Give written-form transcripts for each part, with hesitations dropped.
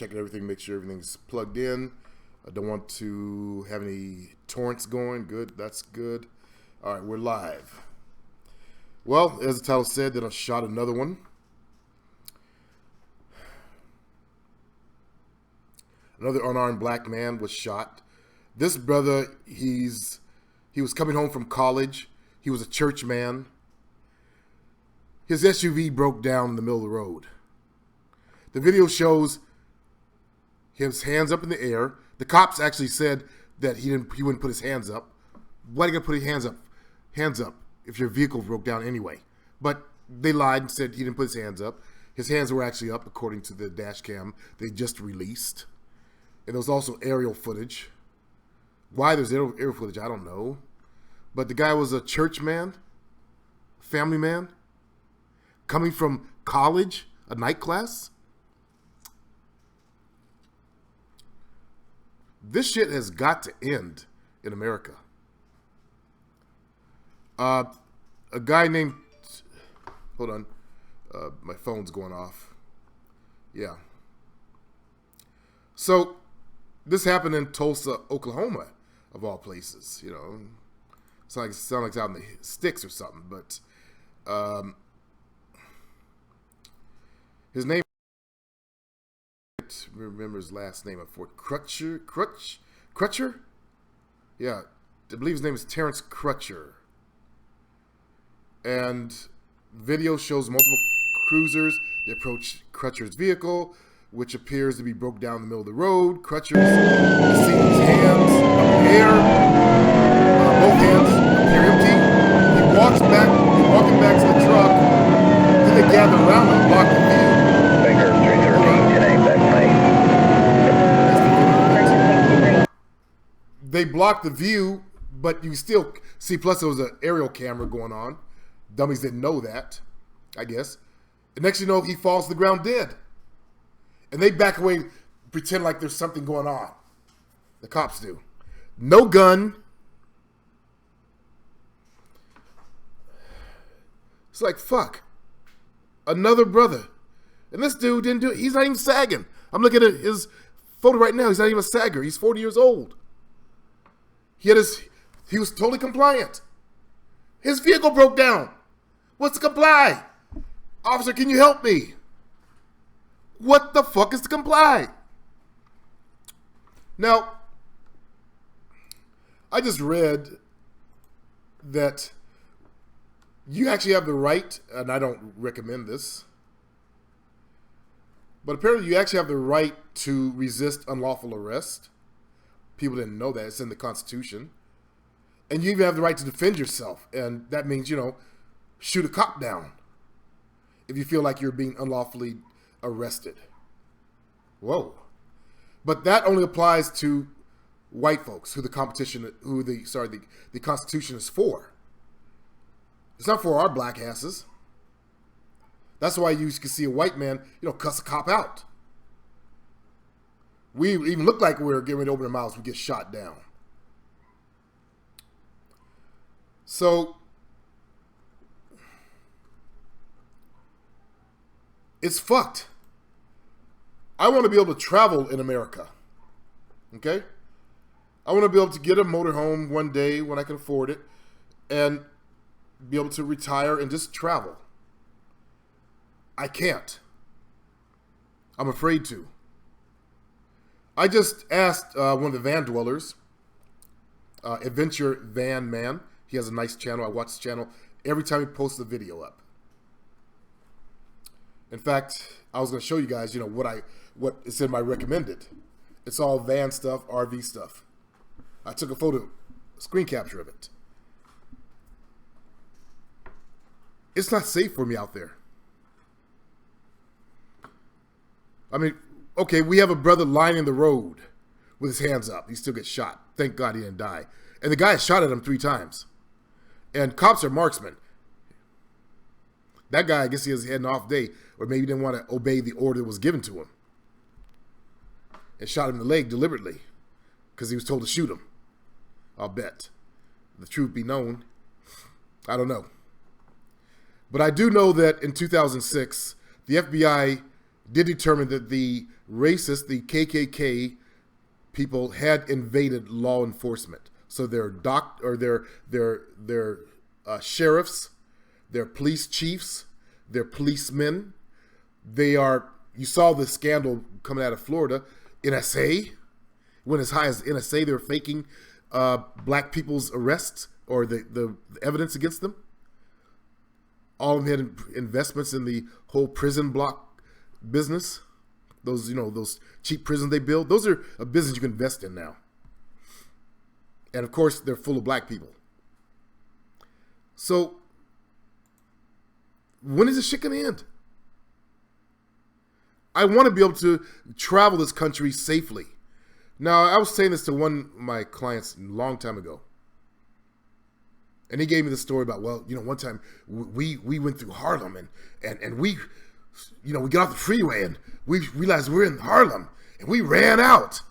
checking everything, make sure everything's plugged in. I don't want to have any torrents going. Good, that's good. All right, we're live. Well, as the title said, then I shot another one. Another unarmed black man was shot. This brother, he was coming home from college. He was a church man. His SUV broke down in the middle of the road. The video shows his hands up in the air. The cops actually said that he wouldn't put his hands up. Why are you gonna put your hands up? Hands up if your vehicle broke down anyway. But they lied and said he didn't put his hands up. His hands were actually up according to the dash cam they just released. And there was also aerial footage. Why there's aerial footage, I don't know. But the guy was a church man, family man, coming from college, a night class. This shit has got to end in America. A guy named, hold on, my phone's going off. Yeah. So this happened in Tulsa, Oklahoma, of all places. You know, sounds like it's out in the sticks or something. But his name, I can't remember his last name. Crutcher. Yeah, I believe his name is Terrence Crutcher. And video shows multiple cruisers. They approach Crutcher's vehicle, which appears to be broke down in the middle of the road. Crutcher's seeing his hands up in the air. Both hands appear empty. He walks back, walking back to the truck. Then they gather around and block the view. Baker 313, 10 back They blocked the view, but you still see, plus there was an aerial camera going on. Dummies didn't know that, I guess. And next you know, he falls to the ground dead. And they back away, pretend like there's something going on. The cops do. No gun. It's like, fuck. Another brother. And this dude didn't do it. He's not even sagging. I'm looking at his photo right now. He's not even a sagger. He's 40 years old. He was totally compliant. His vehicle broke down. What's to comply? Officer, can you help me? What the fuck is to comply? Now, I just read that you actually have the right, and I don't recommend this, but apparently you actually have the right to resist unlawful arrest. People didn't know that. It's in the Constitution. And you even have the right to defend yourself. And that means, you know, shoot a cop down if you feel like you're being unlawfully arrested. Whoa. But that only applies to white folks who the Constitution is for. It's not for our black asses. That's why you can see a white man, you know, cuss a cop out. We even look like we're getting ready to open our mouths, we get shot down. So it's fucked. I want to be able to travel in America. Okay? I want to be able to get a motorhome one day when I can afford it and be able to retire and just travel. I can't. I'm afraid to. I just asked one of the van dwellers, Adventure Van Man. He has a nice channel. I watch his channel every time he posts a video up. In fact, I was going to show you guys, you know, what is in my recommended. It's all van stuff, RV stuff. I took a photo, screen capture of it. It's not safe for me out there. I mean, okay, we have a brother lying in the road with his hands up. He still gets shot. Thank God he didn't die. And the guy shot at him 3 times. And cops are marksmen. That guy, I guess he had an off day, or maybe didn't want to obey the order that was given to him. And shot him in the leg deliberately because he was told to shoot him. I'll bet. The truth be known, I don't know. But I do know that in 2006, the FBI did determine that the racist, the KKK people had invaded law enforcement. So their sheriffs, their police chiefs, their policemen. They are. You saw the scandal coming out of Florida. NSA went as high as NSA. They were faking black people's arrests or the evidence against them. All of them had investments in the whole prison block business. Those cheap prisons they build. Those are a business you can invest in now. And of course, they're full of black people. So, when is this shit gonna end? I want to be able to travel this country safely. Now, I was saying this to one of my clients a long time ago. And he gave me the story about, one time we went through Harlem and we got off the freeway and we realized we were in Harlem and we ran out.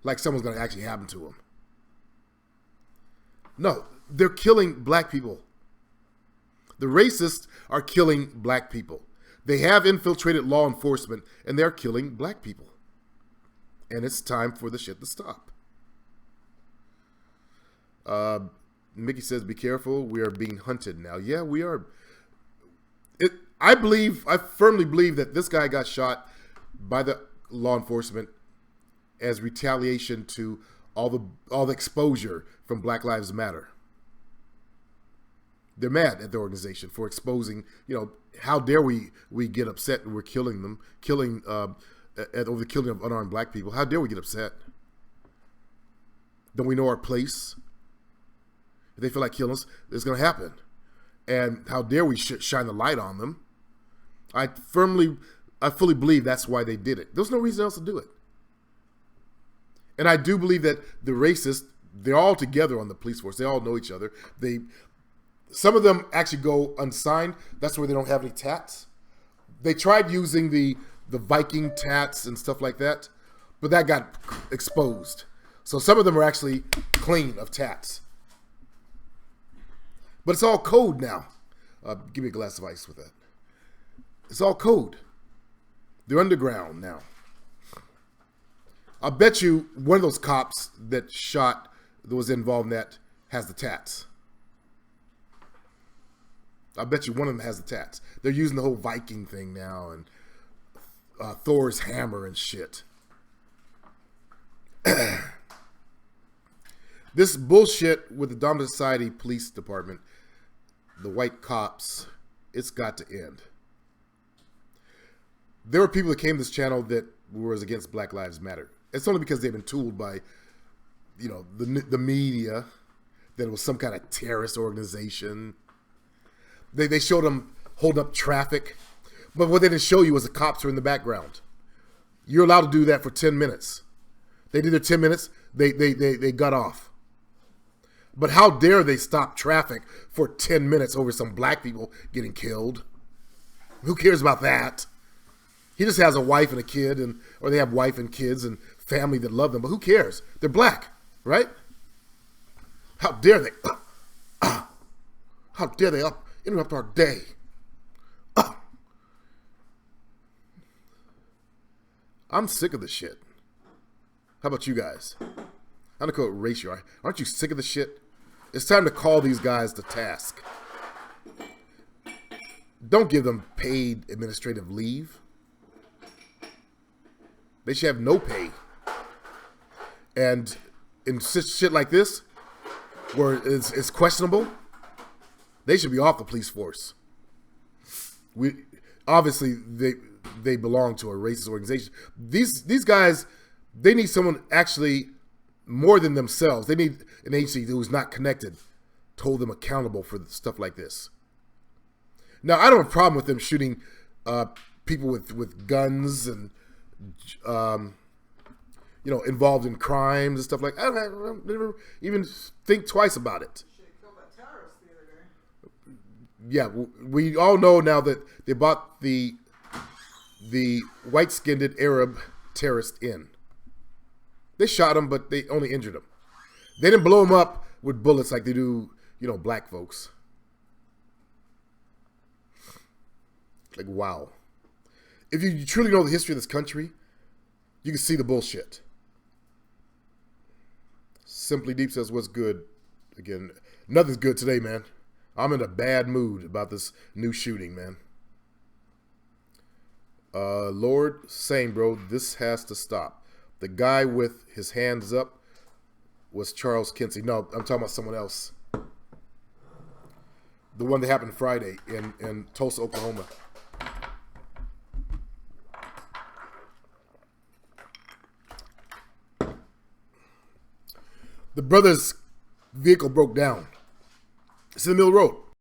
Like something's going to actually happen to him. No, they're killing black people. The racists are killing black people. They have infiltrated law enforcement and they're killing black people. And it's time for the shit to stop. Mickey says, be careful. We are being hunted now. Yeah, we are. I firmly believe that this guy got shot by the law enforcement as retaliation to all the exposure from Black Lives Matter. They're mad at the organization for exposing, how dare we get upset and we're killing them, over the killing of unarmed black people. How dare we get upset? Don't we know our place? If they feel like killing us, it's going to happen. And how dare we shine the light on them? I fully believe that's why they did it. There's no reason else to do it. And I do believe that the racists, they're all together on the police force. They all know each other. Some of them actually go unsigned. That's where they don't have any tats. They tried using the Viking tats and stuff like that, but that got exposed. So some of them are actually clean of tats. But it's all code now. Give me a glass of ice with that. It's all code. They're underground now. I'll bet you one of those cops that was involved in that has the tats. I bet you one of them has the tats. They're using the whole Viking thing now and Thor's hammer and shit. This bullshit with the Dominant Society Police Department, the white cops, it's got to end. There were people that came to this channel that was against Black Lives Matter. It's only because they've been told by, the media that it was some kind of terrorist organization. They showed them holding up traffic, but what they didn't show you was the cops were in the background. You're allowed to do that for 10 minutes. They did their 10 minutes. They got off. But how dare they stop traffic for 10 minutes over some black people getting killed? Who cares about that? He just has a wife and a kid, or they have wife and kids and family that love them. But who cares? They're black, right? How dare they? How dare they interrupt our day? I'm sick of this shit. How about you guys? I'm gonna quote Ratio. Aren't you sick of the shit? It's time to call these guys to task. Don't give them paid administrative leave. They should have no pay. And in shit like this, where it's questionable, they should be off the police force. Obviously they belong to a racist organization. These guys, they need someone actually more than themselves. They need an agency who's not connected to hold them accountable for stuff like this. Now, I don't have a problem with them shooting people with guns and involved in crimes and stuff like that. I never even think twice about it. Yeah, we all know now that they bought the white-skinned Arab terrorist in. They shot him, but they only injured him. They didn't blow him up with bullets like they do, black folks. Like, wow. If you truly know the history of this country, You can see the bullshit. Simply Deep says, what's good? Again, nothing's good today, man. I'm in a bad mood about this new shooting, man. Lord, same, bro. This has to stop. The guy with his hands up was Charles Kinsey. No, I'm talking about someone else. The one that happened Friday in Tulsa, Oklahoma. The brother's vehicle broke down. It's in the middle of the road.